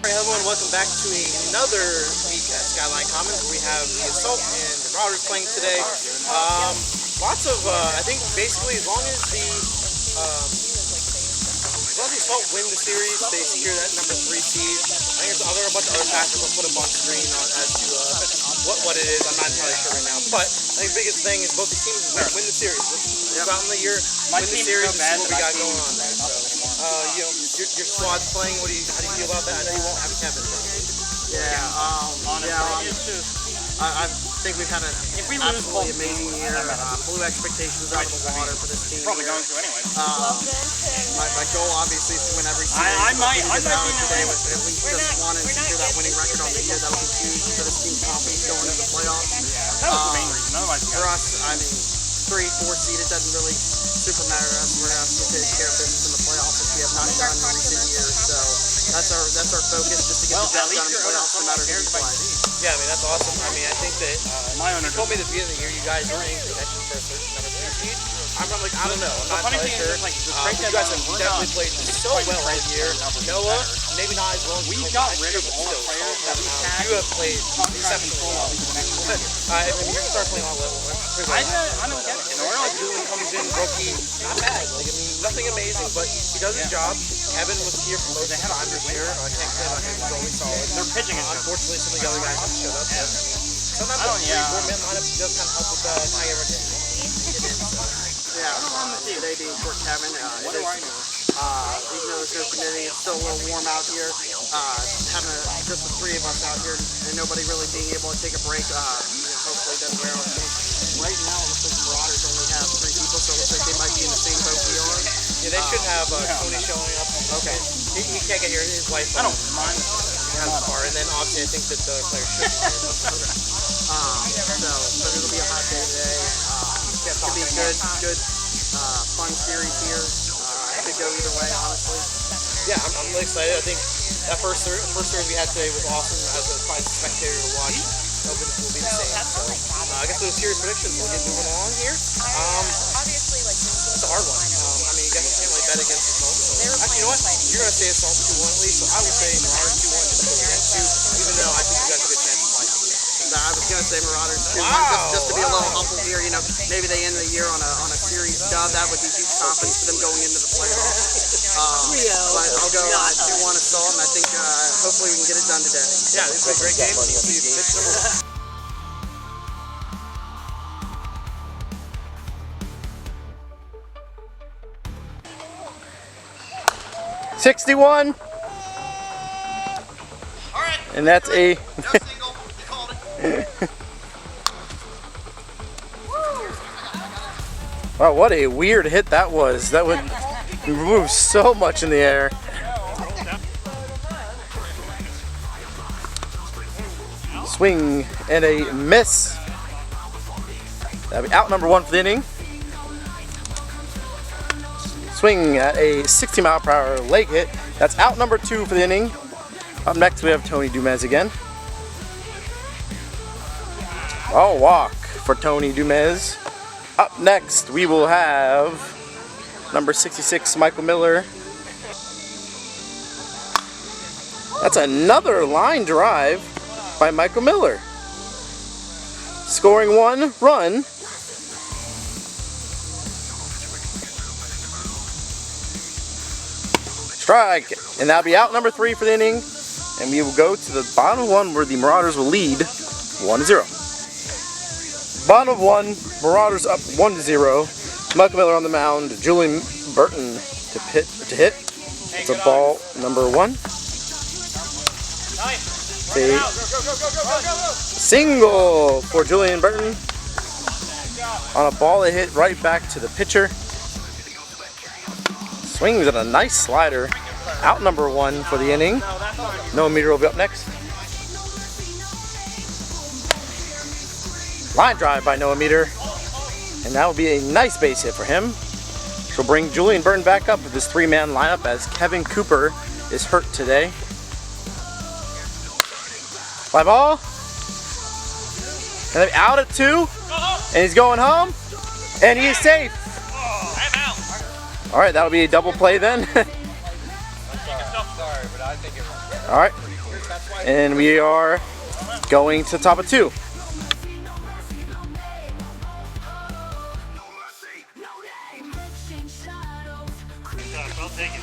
Alright, hello and welcome back to another week at Skyline Commons. We have the Assault and the Marauders playing today. Lots of, I think basically as long as the Assault win the series, they secure that number 3 seed. I think there are a bunch of other factors I'll put up on screen as to what it is. I'm not entirely sure right now. But I think the biggest thing is both these teams win the series. Let's go out in the year, win the series, and see what we got going on there. So, you know, your squad's playing. How do you feel about that? I know you won't have Kevin. I think we've had an absolutely amazing year. Blew expectations out of the water for this team. Probably going to anyway. My goal obviously is to win every series. I might today with at least just one and secure that winning record on the year. That'll be huge for this team's confidence going into the playoffs. That was the main reason. Otherwise, for us, I mean, 3, 4 seed, it doesn't really super matter to us. We're gonna have to take care of business in the playoffs, which we have not done in recent years. So that's our focus, just to get the job done in the playoffs, no matter who we play. Yeah, I mean, that's awesome. I mean, I think that you told me at the beginning of the year you guys were in contention for a certain number 3 seed. I'm like, I don't know. I'm not entirely sure. You guys have definitely played so well all year. Noah, maybe not as well as we got rid of all the players that we had. You have played exceptionally well. I mean, you're going to start playing on level. I don't get it. Julian comes in, rookie, not bad. Like, I mean, nothing amazing, but he does his job. Kevin was here for most of the time this year. I can't say about him. He's always solid. Their pitching is unfortunately, some of the other guys haven't showed up. Sometimes the 3-4-man lineup does kind of help with kind of everything. Today being short Kevin, even though there's no committee, it's still a little warm out here. Having just the 3 of us out here and nobody really being able to take a break, hopefully doesn't wear off. Right now, it looks like the Marauders only have 3 people, so it looks like they might be in the same boat we are. Yeah, they should have Tony showing up. Okay. He can't get here. His wife. I don't mind. Has a car, and then obviously I think that the other players should be here. But it'll be a hot day today. It'll be a good, fun series here. It could go either way, honestly. Yeah, I'm really excited. I think that first series we had today was awesome as a spectator to watch. Hoping this will be the same. So I guess those series predictions will get moving along here. It's a hard one. I mean, you guys can't really bet against Assault. So. Actually, you know what? You're going to say Assault 2-1 at least, so I will say Marauders 2-1 just because against you, even though I think you guys have a good chance of playing. I was going to say Marauders 2-1 just to be a little humble here. You know, maybe they end the year on a series dub. That would be huge confidence for them going into the playoffs. But I'll go 2-1 Assault, and I think hopefully we can get it done today. Yeah, this is a great game. We'll see you pitch number 1. 61, and that's a wow, what a weird hit that was. That would remove so much in the air. Swing and a miss. That'll be out number 1 for the inning. Swing at a 60-mile-per-hour leg hit. That's out number 2 for the inning. Up next, we have Tony Dumez again. A walk for Tony Dumez. Up next, we will have number 66, Michael Miller. That's another line drive by Michael Miller. Scoring 1 run. Strike, and that'll be out number 3 for the inning, and we will go to the bottom of 1 where the Marauders will lead 1-0. Bottom of 1, Marauders up 1-0. Michael Miller on the mound, Julian Burton to hit. It's a ball number 1. A single for Julian Burton on a ball that hit right back to the pitcher. Swings at a nice slider. Out number 1 for the inning. Noah Meter will be up next. Line drive by Noah Meter. And that will be a nice base hit for him. She'll bring Julian Burton back up with this 3-man lineup as Kevin Cooper is hurt today. Fly ball. And then out at 2. And he's going home. And he is safe. All right, that'll be a double play then. Sorry, but I think it was. All right, and we are going to top of 2. I'll take it.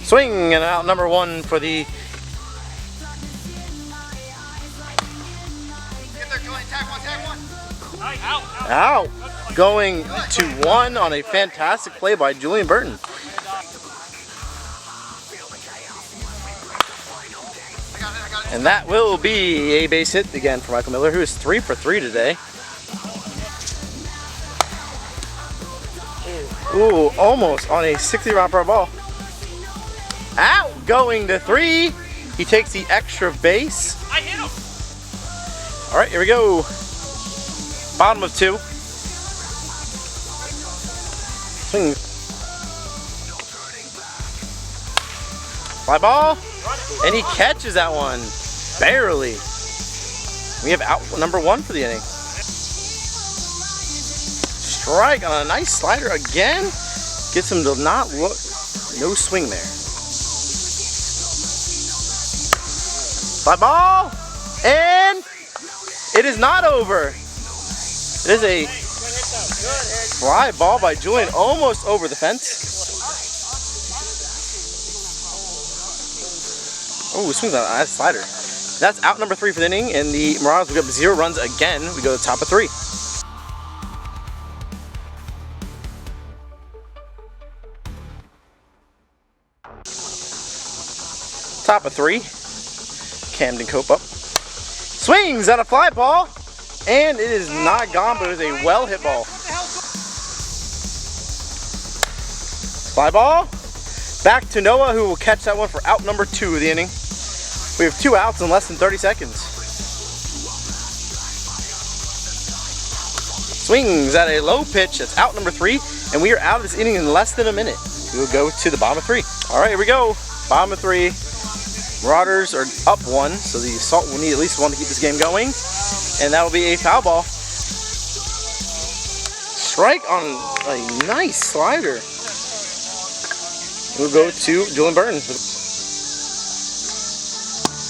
Swing and out number 1 for the out. Going to 1 on a fantastic play by Julian Burton. And that will be a base hit again for Michael Miller, who is 3 for 3 today. Ooh, almost on a 60 round per ball. Out, going to 3. He takes the extra base. I hit him. All right, here we go. Bottom of 2. Swing. Fly ball. And he catches that one. Barely. We have out number 1 for the inning. Strike on a nice slider again. Gets him to not look. No swing there. Fly ball. And it is not over. It is a fly ball by Julian, almost over the fence. Oh, swings on a nice slider. That's out number 3 for the inning, and the Marauders will get 0 runs again. We go to top of 3. Top of 3. Camden Cope up. Swings at a fly ball, and it is not gone, but it is a well hit ball. Fly ball. Back to Noah, who will catch that one for out number 2 of the inning. We have 2 outs in less than 30 seconds. Swings at a low pitch. That's out number 3, and we are out of this inning in less than a minute. We will go to the bottom of 3. All right, here we go. Bottom of 3. Marauders are up 1, so the Assault will need at least 1 to keep this game going, and that will be a foul ball. Strike on a nice slider. We'll go to Julian Burton.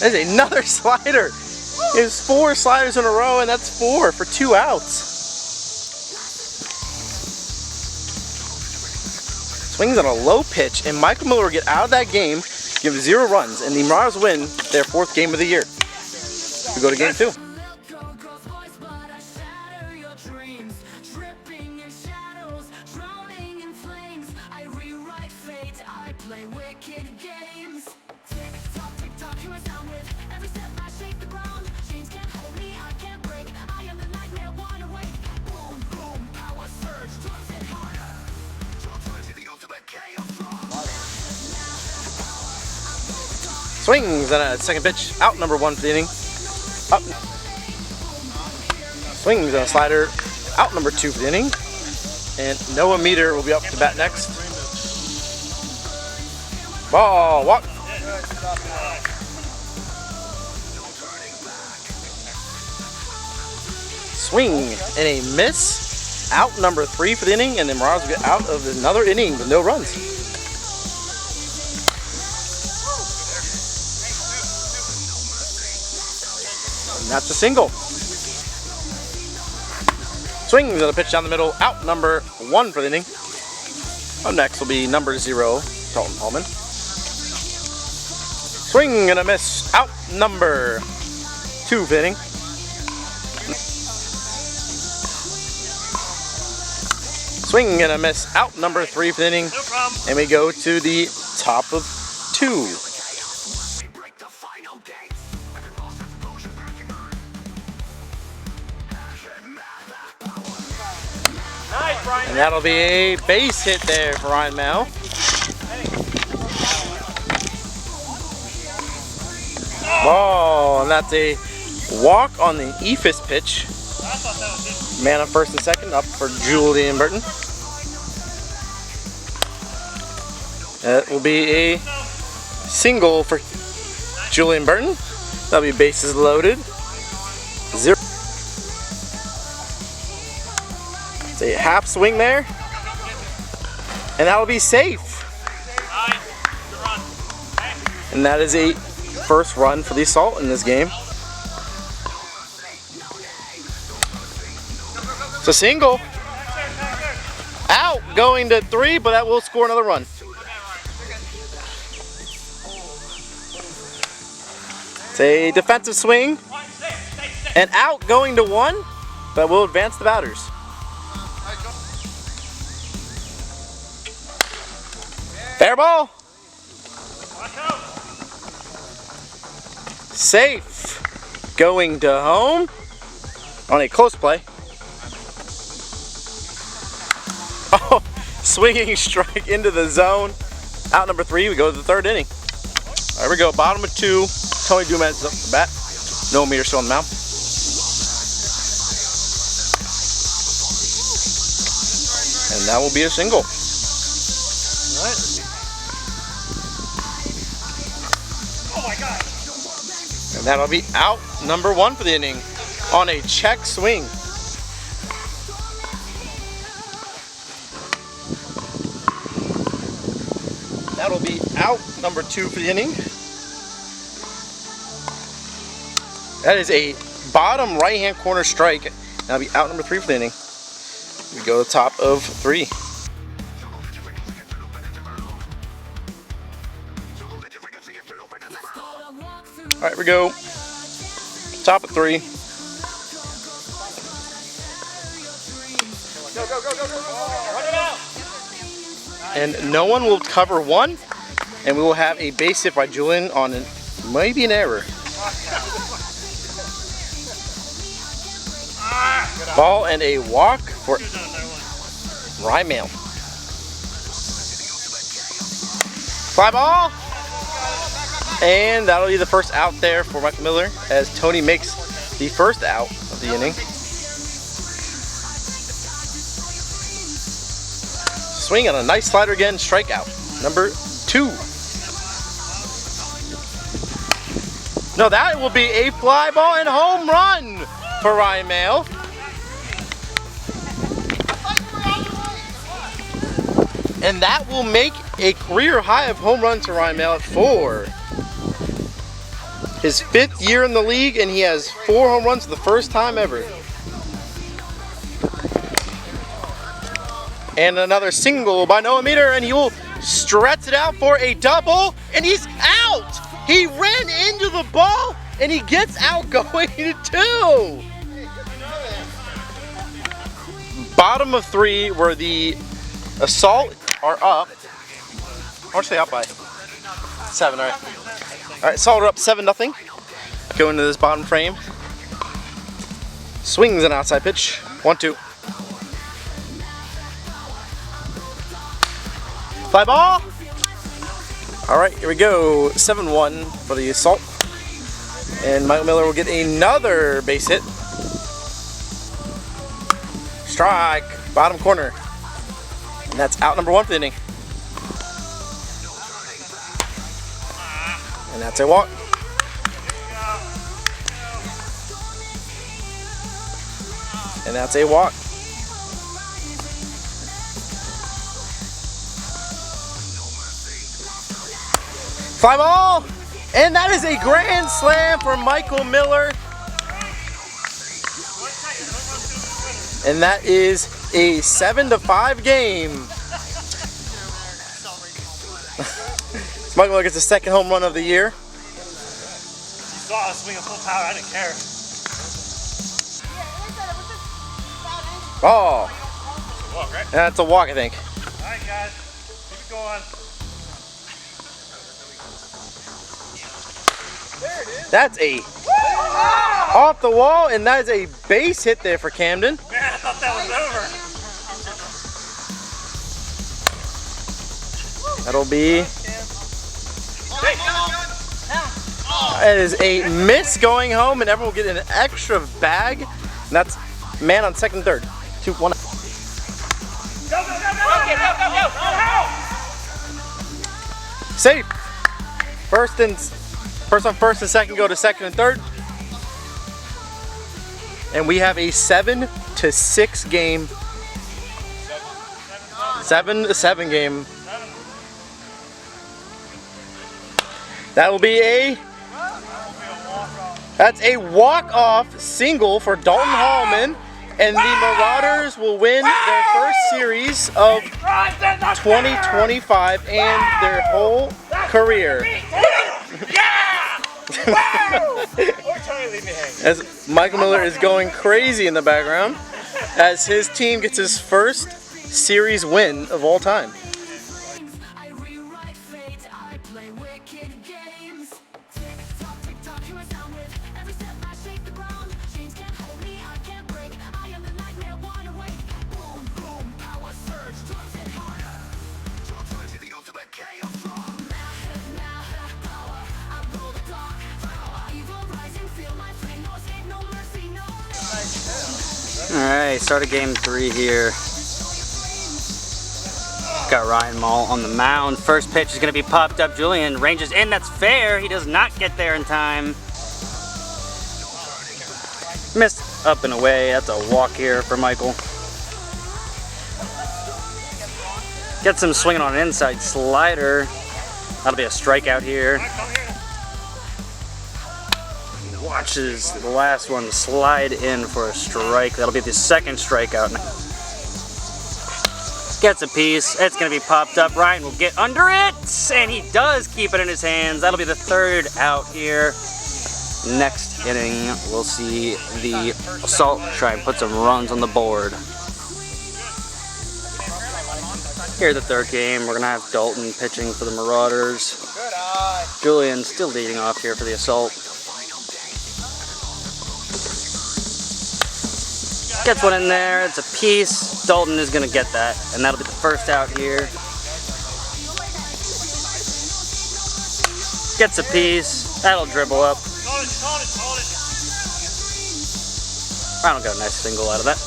That is another slider. He has 4 sliders in a row, and that's 4 for 2 outs. Swings on a low pitch, and Michael Miller will get out of that game, give 0 runs, and the Marauders win their 4th game of the year. We go to game 2. Swings on a second pitch, out number 1 for the inning. Up. Swings on a slider, out number 2 for the inning. And Noah Meter will be up to bat next. Ball, walk. Swing and a miss, out number 3 for the inning, and the Marauders will get out of another inning with no runs. And that's a single. Swings on a pitch down the middle, out number 1 for the inning. Up next will be number 0, Dalton Paulman. Swing and a miss, out number 2 for the inning. Swing and a miss, out number 3 for the inning. No problem. And we go to the top of 2. Nice, Brian. And that'll be a base hit there for Ryan Mao. Ball, and that's a walk on the Ephus pitch. Man on first and second, up for Julian Burton. That will be a single for Julian Burton. That'll be bases loaded. 0. It's a half swing there. And that'll be safe. And that is a first run for the Assault in this game. It's a single. Out, going to 3, but that will score another run. It's a defensive swing. And out, going to 1, but will advance the batters. Fair ball. Safe. Going to home on a close play. Oh, swinging strike into the zone. Out number 3, we go to the 3rd inning. There we go, bottom of 2. Tony Dumas is up the bat. No meter still on the mound. And that will be a single. All right. Oh my God. And that'll be out number 1 for the inning on a check swing. That'll be out number 2 for the inning. That is a bottom right-hand corner strike. That'll be out number 3 for the inning. We go to the top of 3. All right, we go. Top of 3. Go, go, go, go, go, go. Run it out. And no one will cover 1, and we will have a base hit by Julian on maybe an error. Ball and a walk for Rymail. Fly ball, and that'll be the first out there for Michael Miller as Tony makes the first out of the inning. Swing on a nice slider again, strikeout. Number 2. No, that will be a fly ball and home run for Ryan Mail. And that will make a career high of home runs for Ryan Mail at 4. His 5th year in the league, and he has 4 home runs for the first time ever. And another single by Noah Meter, and he will stretch it out for a double, and he's out! He ran into the ball, and he gets out going to 2. Bottom of 3, where the Assault are up. How much are they up by? 7, all right. All right, Assault are up 7-0. Go into this bottom frame. Swings an outside pitch. 1-2. Fly ball. All right, here we go. 7-1 for the Assault. And Michael Miller will get another base hit. Strike, bottom corner. And that's out number 1 for the inning. And that's a walk. And that's a walk. Fly ball! And that is a grand slam for Michael Miller. And that is a 7-5 game. Michael Miller gets the 2nd home run of the year. You saw us swing at full power. I didn't care. Ball. Walk, right? That's a walk, I think. All right, guys. Keep it going. There it is. That's a off the wall, and that is a base hit there for Camden. Man, I thought that was over. That'll be. It is a miss going home, and everyone will get an extra bag. And that's man on 2nd and 3rd. 2-1. Go, go, go, go, go, go, go. Safe. First on first and 2nd go to 2nd and 3rd. And we have a 7-6 game. 7-7 game. That will be a That's a walk-off single for Dalton Hallman, and the Marauders will win their first series of 2025 and their whole career. As Michael Miller is going crazy in the background as his team gets his first series win of all time. Alright, start of game 3 here. Got Ryan Mall on the mound. First pitch is going to be popped up. Julian ranges in. That's fair. He does not get there in time. Missed up and away. That's a walk here for Michael. Gets him swinging on an inside slider. That'll be a strikeout here. Watches the last one slide in for a strike. That'll be the second strikeout. Gets a piece. It's going to be popped up. Ryan will get under it, and he does keep it in his hands. That'll be the third out here. Next inning, we'll see the Assault try and put some runs on the board. Here's the third game. We're going to have Dalton pitching for the Marauders. Julian still leading off here for the Assault. Gets one in there, it's a piece. Dalton is going to get that, and that'll be the first out here. Gets a piece, that'll dribble up. Ryan got a nice single out of that.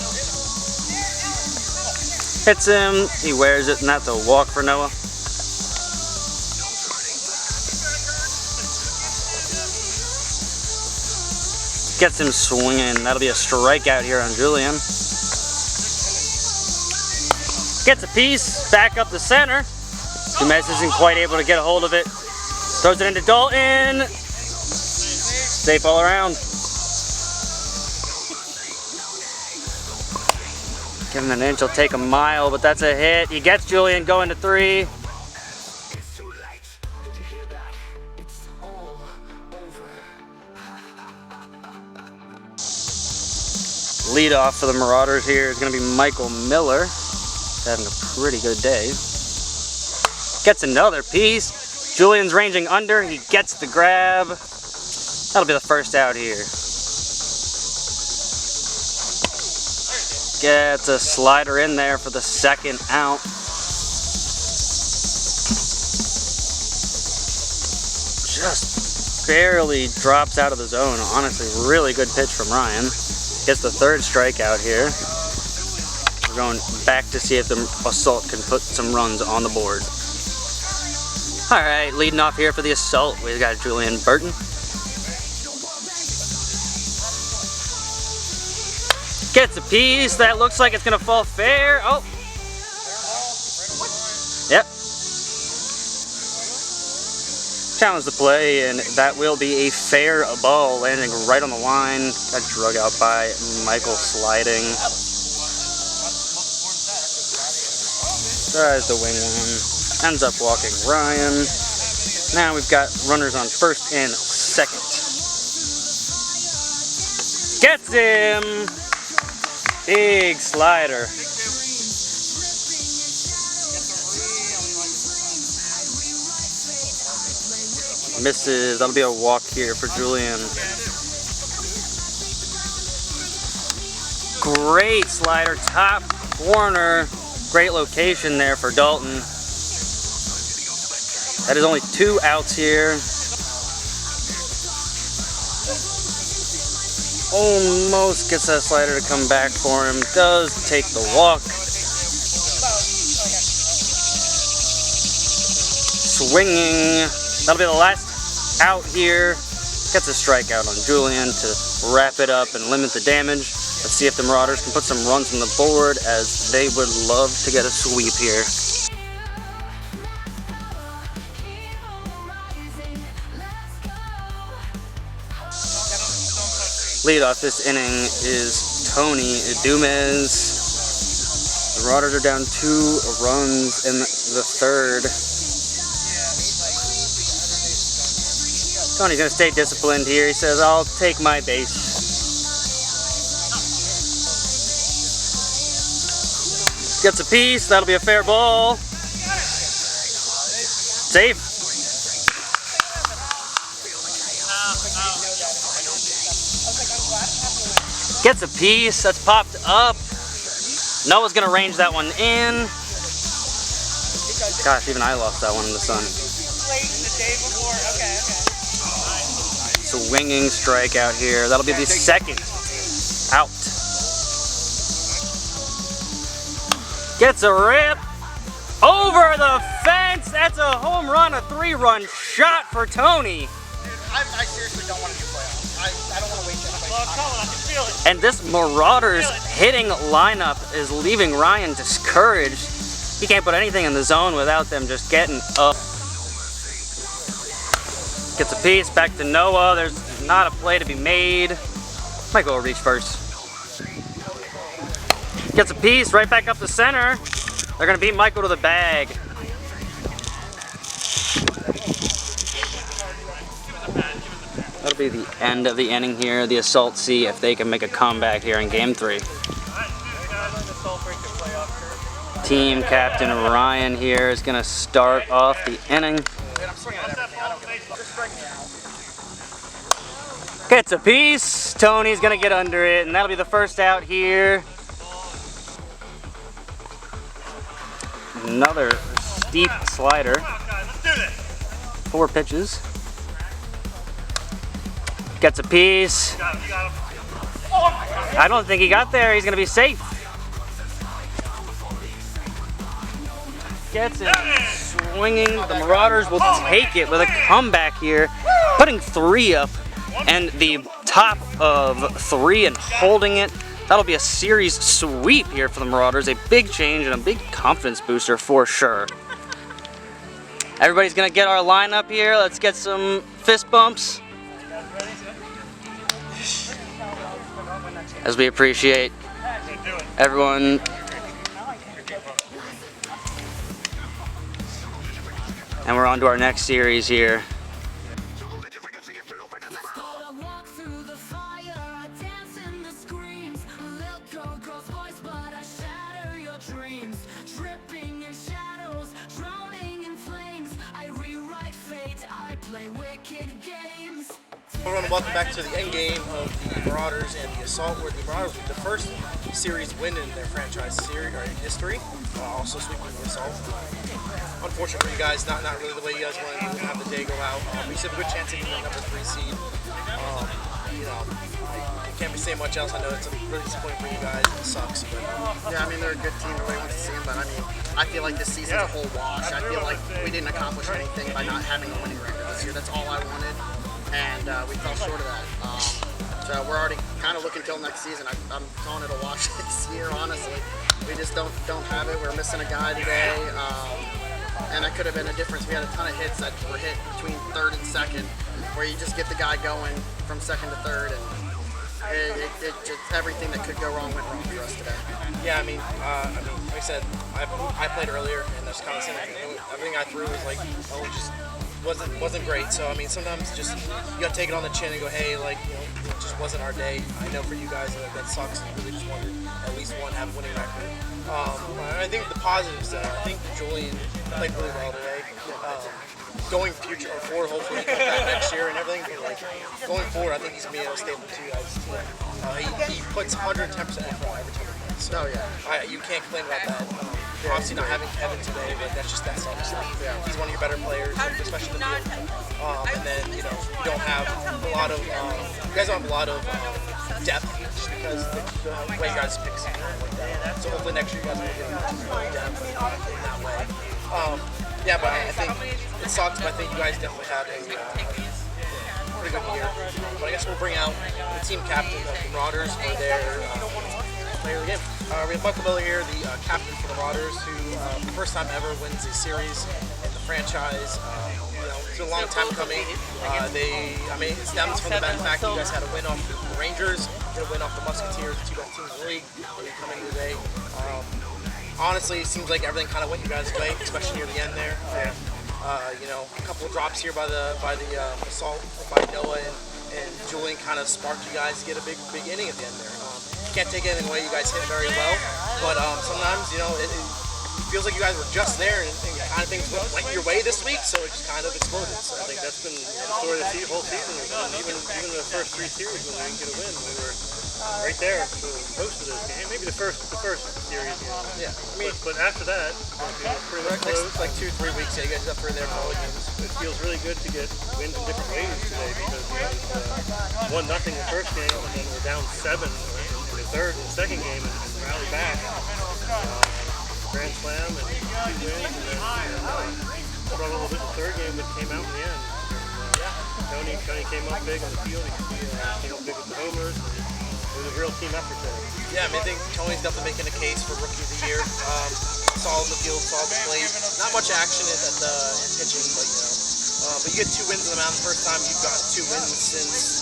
Hits him, he wears it, and that's a walk for Noah. Gets him swinging. That'll be a strikeout here on Julian. Gets a piece. Back up the center. Dumas isn't quite able to get a hold of it. Throws it into Dalton. Safe all around. Give him an inch. He'll take a mile, but that's a hit. He gets Julian going to 3. Lead off for the Marauders here is going to be Michael Miller. He's having a pretty good day. Gets another piece. Julian's ranging under. He gets the grab. That'll be the first out here. Gets a slider in there for the second out. Just barely drops out of the zone. Honestly, really good pitch from Ryan. Gets the third strikeout here. We're going back to see if the Assault can put some runs on the board. Alright, leading off here for the Assault, we've got Julian Burton. Gets a piece. That looks like it's going to fall fair. Oh. Yep. Challenge the play, and that will be a fair ball landing right on the line. Got drug out by Michael sliding. Tries to wing one. Ends up walking Ryan. Now we've got runners on first and second. Gets him! Big slider. Misses. That'll be a walk here for Julian. Great slider, top corner. Great location there for Dalton. That is only 2 outs here. Almost gets that slider to come back for him. Does take the walk. Swinging. That'll be the last out here. Gets a strikeout on Julian to wrap it up and limit the damage. Let's see if the Marauders can put some runs on the board, as they would love to get a sweep here. Leadoff this inning is Tony Dumas. The Marauders are down 2 runs in the third. Tony's gonna stay disciplined here. He says, I'll take my base. Gets a piece, that'll be a fair ball. Safe. Gets a piece, that's popped up. Noah's gonna range that one in. Gosh, even I lost that one in the sun. Swinging strikeout here. That'll be the second out. Gets a rip over the fence. That's a home run, a 3-run shot for Tony. I seriously don't want to do playoffs. I don't want to waste it. Well, I'm coming, I can feel it. And this Marauders hitting lineup is leaving Ryan discouraged. He can't put anything in the zone without them just getting up. Gets a piece, back to Noah. There's not a play to be made. Michael will reach first. Gets a piece, right back up the center. They're gonna beat Michael to the bag. That'll be the end of the inning here. The Assault see if they can make a comeback here in Game 3. Team captain Ryan here is gonna start off the inning. Gets a piece. Tony's gonna get under it, and that'll be the first out here. Another steep slider. 4 pitches. Gets a piece. I don't think he got there. He's gonna be safe. Gets it. Swinging. The Marauders will take it with a comeback here, putting 3 up. And the top of 3 and holding it. That'll be a series sweep here for the Marauders. A big change and a big confidence booster for sure. Everybody's gonna get our lineup here. Let's get some fist bumps. As we appreciate everyone. And we're on to our next series here. Everyone, welcome back to the end game of the Marauders and the Assault, where the Marauders were the first series win in their franchise series or in history, also sweeping the Assault. Unfortunate for you guys, not really the way you guys wanted to have the day go out. We still have a good chance of getting the number 3 seed. You know, I can't be saying much else. I know it's really disappointing for you guys. It sucks, but yeah, I mean, they're a good team. Nobody wants to see them, but I mean, I feel like this season's a whole wash. I feel like we didn't accomplish anything by not having a winning record this year. That's all I wanted. And we fell short of that. So we're already kind of looking till next season. I'm calling it a wash this year, honestly. We just don't have it. We're missing a guy today, and that could have been a difference. We had a ton of hits that were hit between 3rd and 2nd, where you just get the guy going from 2nd to 3rd, and it just everything that could go wrong went wrong for us today. yeah, I mean, like I said, I played earlier, and there's kind of everything I threw was like, just wasn't great. So I mean, sometimes just you gotta take it on the chin and go, hey, like, you know, it just wasn't our day. I know for you guys that sucks. You really just wanted at least one have a winning record. I think the positives, I think Julian played really well today. Going forward, hopefully he comes back next year and everything. But like going forward, I think he's gonna be a staple to you guys' team. He puts 110% effort on every time he plays. So you can't complain about that. Obviously not having Kevin today, but that's just that sort of stuff. He's one of your better players, especially in the field. And then you don't have a lot of you guys don't have a lot of depth just because the way you guys pick something like that. So hopefully next year you guys will get much more depth in that way. Yeah, but I think it sucks, but I think you guys definitely had a pretty good year. But I guess we'll bring out the team captain of the Marauders for their player of the game. We have Michael Miller here, the captain for the Marauders, who for the first time ever wins a series in the franchise. It's been a long time coming. It stems from the fact that you guys had a win off the Rangers, gonna win off the Musketeers, the two best teams in the league. They come in today. Honestly, it seems like everything kind of went your guys' way, especially near the end there. You know, a couple of drops here by the Assault by Noah and Julian kind of sparked you guys to get a big inning at the end there. You can't take anything away. You guys hit very well, but sometimes, you know, it feels like you guys were just there and kind of things went your way this week, so it just kind of exploded. So I think that's been the story of the whole season. Even the first 3 series when we didn't get a win, we were right there for most of those games. Maybe the first series, you know. Yeah, I mean, but after that, it was pretty much close. next, like 2-3 weeks, yeah, you guys up for there for all the games. It feels really good to get wins in different ways today because we was 1-0 the first game, and then we're down 7 in the third and second game, and rally back. Grand slam and 2 wins, and then struggled a little bit in the third game, but came out in the end. Tony came up big on the field. He came up big with the homers. It was a real team effort there. Yeah, I mean, I think Tony's definitely making a case for Rookie of the Year. Solid in the field, solid play. Not much action in pitching, but you know. But you get 2 wins on the mound the first time you've got 2 wins since.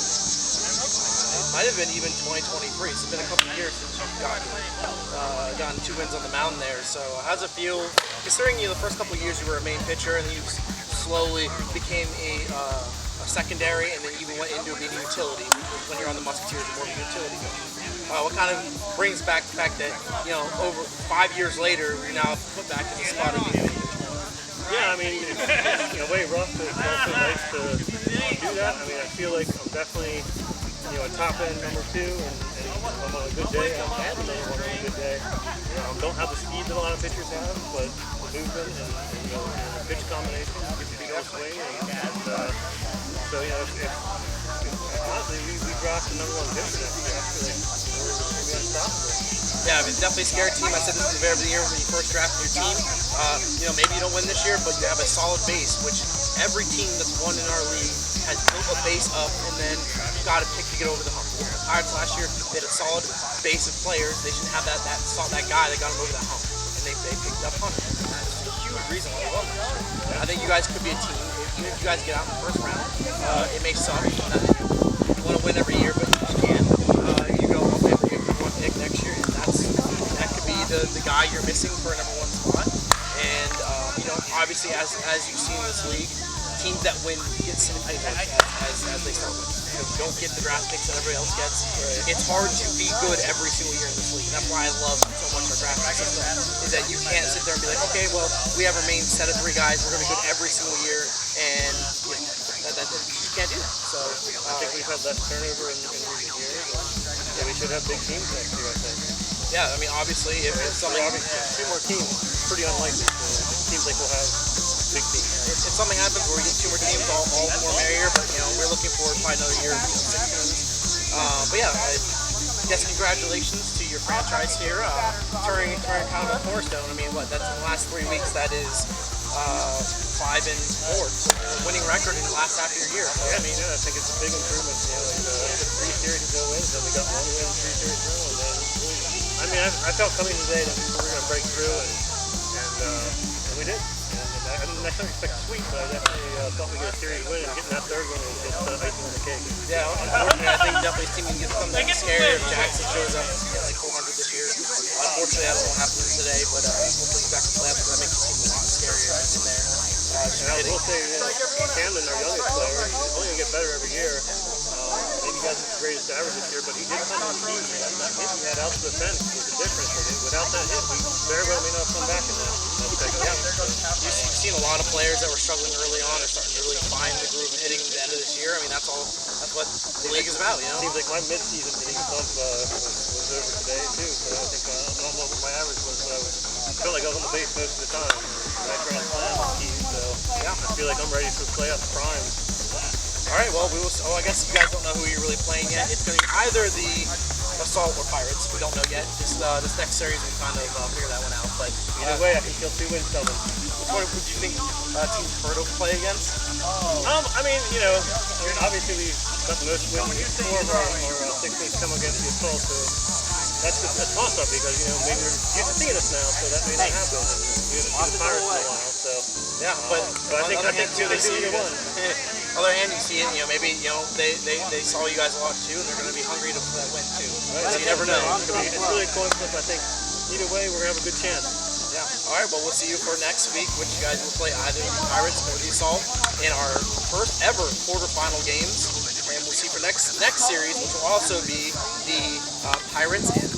It might have been even 2023. So it's been a couple of years since you've gotten 2 wins on the mound there. So how's it feel, considering the first couple of years you were a main pitcher and then you slowly became a secondary and then even went into being a utility. When you're on the Musketeers, you're more of a utility. What kind of brings back the fact that, you know, over 5 years later, you're now put back in the spot of being a pitcher? Yeah, I mean, it's in a way rough, but it's also nice to do that. I mean, I feel like I'm definitely, you know, a top end number 2, and I'm on a good day. I'm another one on a good day. Don't have the speed that a lot of pitchers have, but the movement and you know, the pitch combination gives you a swing. So, you know, honestly, we dropped the number 1 pitcher next year. I feel like we're going to be unstoppable. Yeah, I mean, it's definitely a scary team. I said this at the very beginning of the year when you first drafted your team. You know, maybe you don't win this year, but you have a solid base, which every team that's won in our league has built a base up and then got to pick to get over the hump. The Pirates last year, they had a solid base of players. They should have that guy that got them over that hump, and they picked up Hunter. And that's a huge reason why they won last year. I think you guys could be a team. Even if you guys get out in the first round, it may suck. You want to win every year, but you just can't. You go, okay, we're going to get 1 pick next year, and that could be the guy you're missing for a number 1 spot. And you know, obviously, as you've seen in this league, teams that win get sympathetic as they start winning. You know, you don't get the draft picks that everybody else gets. It's hard to be good every single year in this league. And that's why I love so much our draft pick system, is that you can't sit there and be like, okay, well, we have our main set of 3 guys, we're going to be good every single year, and you know, you can't do that. So I think we've had less turnover in recent years. Yeah, we should have big teams next year, I think. Yeah, I mean, obviously, if something... Obviously, 2 more teams, pretty unlikely. So it seems like we'll have big teams. If something happens where we get 2 more teams, all the more merrier, but, you know, we're looking forward to probably another year of 6 teams. But yeah, I guess congratulations to your franchise here. Turning kind of a cornerstone. I mean, that's in the last 3 weeks, that is 5-4. So winning record in the last half of your year. So, yeah, I mean, I think it's a big improvement. You know, like 3 series of no wins, then we got 1 win, 3 series in a row, and then I mean, I felt coming today that we were going to break through, and we did. And I didn't necessarily expect a sweep, but I definitely thought we'd get a series win, and getting that 3rd one was just icing on the cake. Yeah, unfortunately, I think definitely this team can get something scary if Jackson shows up like 400 this year. Unfortunately, that won't happen today, but hopefully he's back to play because that makes the team a lot scarier in there. And I will say, you know, Camden, our youngest player, he's only going to get better every year. Maybe he hasn't the greatest average this year, but he did come on key. That hit he had out to the fence was the difference. Without that hit, we very well may not come back in that second half. You've seen a lot of players that were struggling early on are starting to really find the groove and hitting at the end of this year. I mean, that's what the league is about, you know? Seems like my mid-season hitting bump was over today, too. So I think I don't know what my average was, but I felt like I was on the base most of the time. Right around slam was key, so yeah, I feel like I'm ready for the playoff prime. All right, well, I guess you guys don't know who you're really playing yet. It's going to be either the Assault or Pirates. We don't know yet. This next series, we kind of figure that one out. But either way, I can feel 2 wins coming. Which one would you think Team Fertile play against? I mean, you know, obviously we got the most wins. 4 of our 6 wins come against the Assault, so that's a toss-up because, you know, maybe we're used to seeing us now, so that may not happen. And we haven't seen the Pirates in a while, so yeah. But I think they do either one. other hand, you see it, maybe, they saw you guys a lot too, and they're going to be hungry to win too. Right. So you never know. It's really a coin flip. I think either way, we're going to have a good chance. Yeah. All right, well, we'll see you for next week, which you guys will play either the Pirates or the Assault in our first ever quarterfinal games. And we'll see you for next series, which will also be the Pirates and